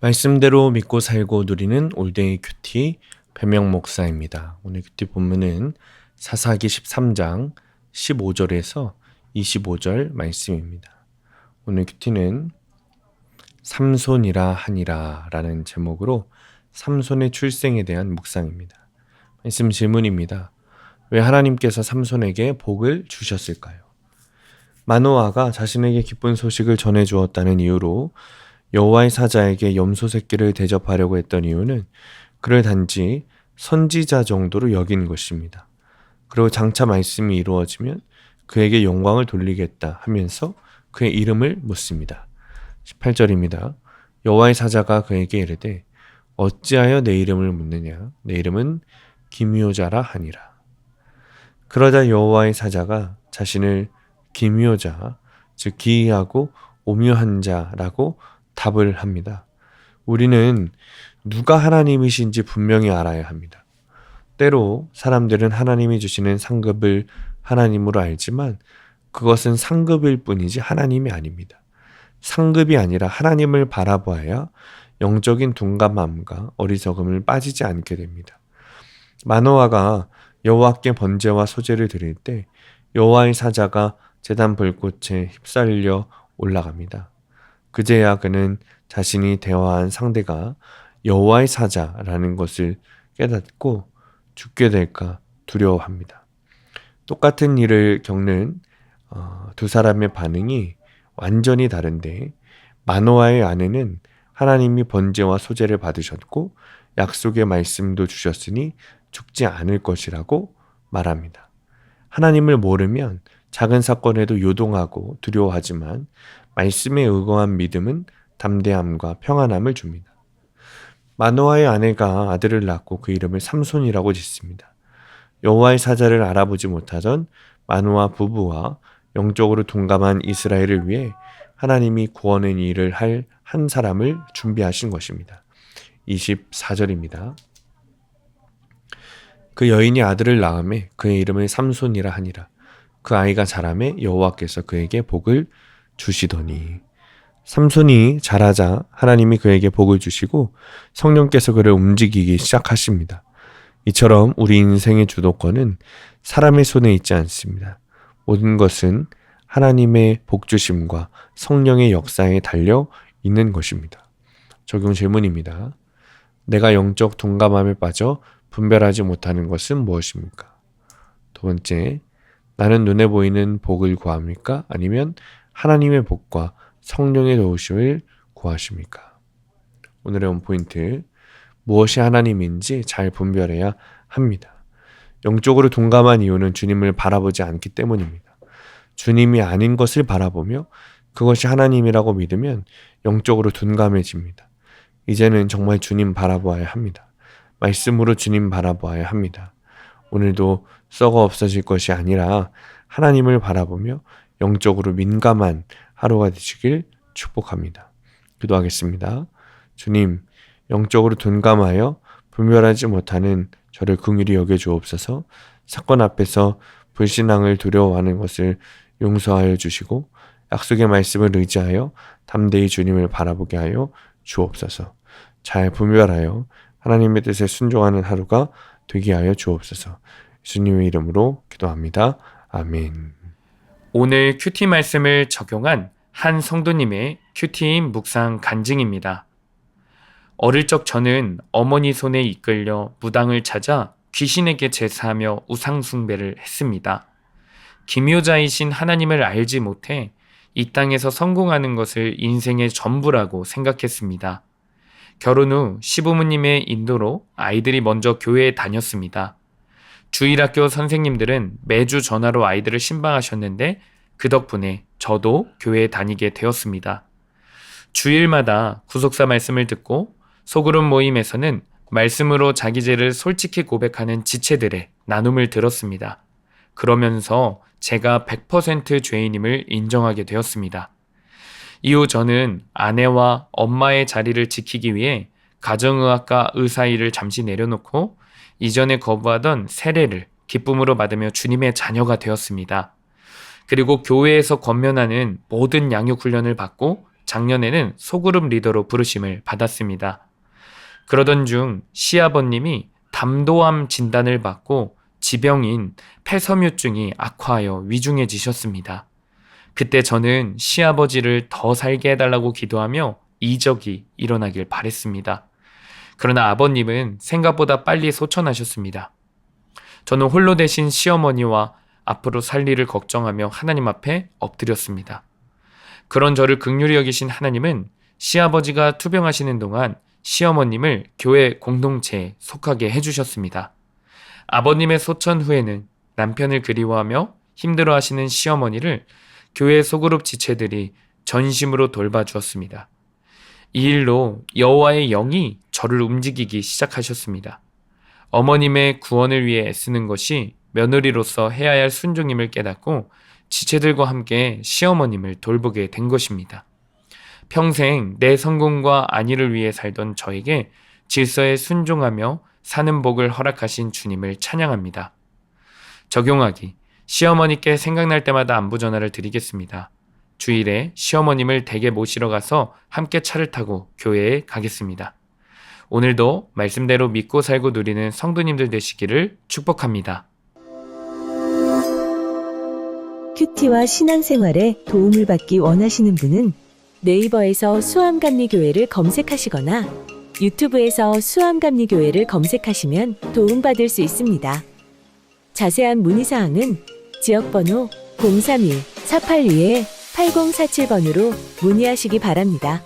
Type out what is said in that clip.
말씀대로 믿고 살고 누리는 올데이 큐티 배명 목사입니다. 오늘 큐티 본문은 사사기 13장 15절에서 25절 말씀입니다. 오늘 큐티는 삼손이라 하니라 라는 제목으로 삼손의 출생에 대한 묵상입니다. 말씀 질문입니다. 왜 하나님께서 삼손에게 복을 주셨을까요? 마노아가 자신에게 기쁜 소식을 전해주었다는 이유로 여호와의 사자에게 염소 새끼를 대접하려고 했던 이유는 그를 단지 선지자 정도로 여긴 것입니다. 그리고 장차 말씀이 이루어지면 그에게 영광을 돌리겠다 하면서 그의 이름을 묻습니다. 18절입니다. 여호와의 사자가 그에게 이르되 어찌하여 내 이름을 묻느냐? 내 이름은 기묘자라 하니라. 그러자 여호와의 사자가 자신을 기묘자, 즉 기이하고 오묘한 자라고 답을 합니다. 우리는 누가 하나님이신지 분명히 알아야 합니다. 때로 사람들은 하나님이 주시는 상급을 하나님으로 알지만 그것은 상급일 뿐이지 하나님이 아닙니다. 상급이 아니라 하나님을 바라보아야 영적인 둔감함과 어리석음을 빠지지 않게 됩니다. 마노아가 여호와께 번제와 소제를 드릴 때 여호와의 사자가 제단 불꽃에 휩쓸려 올라갑니다. 그제야 그는 자신이 대화한 상대가 여호와의 사자라는 것을 깨닫고 죽게 될까 두려워합니다. 똑같은 일을 겪는 두 사람의 반응이 완전히 다른데 마노아의 아내는 하나님이 번제와 소제를 받으셨고 약속의 말씀도 주셨으니 죽지 않을 것이라고 말합니다. 하나님을 모르면 작은 사건에도 요동하고 두려워하지만 말씀에 의거한 믿음은 담대함과 평안함을 줍니다. 마노아의 아내가 아들을 낳고 그 이름을 삼손이라고 짓습니다. 여호와의 사자를 알아보지 못하던 마노아 부부와 영적으로 둔감한 이스라엘을 위해 하나님이 구원의 일을 할 한 사람을 준비하신 것입니다. 24절입니다. 그 여인이 아들을 낳음에 그의 이름을 삼손이라 하니라. 그 아이가 자라매 여호와께서 그에게 복을 주시더니. 삼손이 자라자 하나님이 그에게 복을 주시고 성령께서 그를 움직이기 시작하십니다. 이처럼 우리 인생의 주도권은 사람의 손에 있지 않습니다. 모든 것은 하나님의 복 주심과 성령의 역사에 달려 있는 것입니다. 적용 질문입니다. 내가 영적 둔감함에 빠져 분별하지 못하는 것은 무엇입니까? 두 번째, 나는 눈에 보이는 복을 구합니까? 아니면 하나님의 복과 성령의 도우심을 구하십니까? 오늘의 원포인트, 무엇이 하나님인지 잘 분별해야 합니다. 영적으로 둔감한 이유는 주님을 바라보지 않기 때문입니다. 주님이 아닌 것을 바라보며 그것이 하나님이라고 믿으면 영적으로 둔감해집니다. 이제는 정말 주님 바라보아야 합니다. 말씀으로 주님 바라보아야 합니다. 오늘도 썩어 없어질 것이 아니라 하나님을 바라보며 영적으로 민감한 하루가 되시길 축복합니다. 기도하겠습니다. 주님, 영적으로 둔감하여 분별하지 못하는 저를 긍휼히 여겨 주옵소서. 사건 앞에서 불신앙을 두려워하는 것을 용서하여 주시고 약속의 말씀을 의지하여 담대히 주님을 바라보게 하여 주옵소서. 잘 분별하여 하나님의 뜻에 순종하는 하루가 되게 하여 주옵소서. 예수님의 이름으로 기도합니다. 아멘. 오늘 큐티 말씀을 적용한 한 성도님의 큐티인 묵상 간증입니다. 어릴 적 저는 어머니 손에 이끌려 무당을 찾아 귀신에게 제사하며 우상숭배를 했습니다. 기묘자이신 하나님을 알지 못해 이 땅에서 성공하는 것을 인생의 전부라고 생각했습니다. 결혼 후 시부모님의 인도로 아이들이 먼저 교회에 다녔습니다. 주일학교 선생님들은 매주 전화로 아이들을 신방하셨는데 그 덕분에 저도 교회에 다니게 되었습니다. 주일마다 구속사 말씀을 듣고 소그룹 모임에서는 말씀으로 자기 죄를 솔직히 고백하는 지체들의 나눔을 들었습니다. 그러면서 제가 100% 죄인임을 인정하게 되었습니다. 이후 저는 아내와 엄마의 자리를 지키기 위해 가정의학과 의사 일을 잠시 내려놓고 이전에 거부하던 세례를 기쁨으로 받으며 주님의 자녀가 되었습니다. 그리고 교회에서 권면하는 모든 양육 훈련을 받고 작년에는 소그룹 리더로 부르심을 받았습니다. 그러던 중 시아버님이 담도암 진단을 받고 지병인 폐섬유증이 악화하여 위중해지셨습니다. 그때 저는 시아버지를 더 살게 해달라고 기도하며 이적이 일어나길 바랬습니다. 그러나 아버님은 생각보다 빨리 소천하셨습니다. 저는 홀로 되신 시어머니와 앞으로 살 일을 걱정하며 하나님 앞에 엎드렸습니다. 그런 저를 긍휼히 여기신 하나님은 시아버지가 투병하시는 동안 시어머님을 교회 공동체에 속하게 해주셨습니다. 아버님의 소천 후에는 남편을 그리워하며 힘들어하시는 시어머니를 교회 소그룹 지체들이 전심으로 돌봐주었습니다. 이 일로 여호와의 영이 저를 움직이기 시작하셨습니다. 어머님의 구원을 위해 애쓰는 것이 며느리로서 해야 할 순종임을 깨닫고 지체들과 함께 시어머님을 돌보게 된 것입니다. 평생 내 성공과 안위를 위해 살던 저에게 질서에 순종하며 사는 복을 허락하신 주님을 찬양합니다. 적용하기. 시어머니께 생각날 때마다 안부 전화를 드리겠습니다. 주일에 시어머님을 댁에 모시러 가서 함께 차를 타고 교회에 가겠습니다. 오늘도 말씀대로 믿고 살고 누리는 성도님들 되시기를 축복합니다. 큐티와 신앙생활에 도움을 받기 원하시는 분은 네이버에서 수암감리교회를 검색하시거나 유튜브에서 수암감리교회를 검색하시면 도움받을 수 있습니다. 자세한 문의사항은 지역번호 031-482-8047번으로 문의하시기 바랍니다.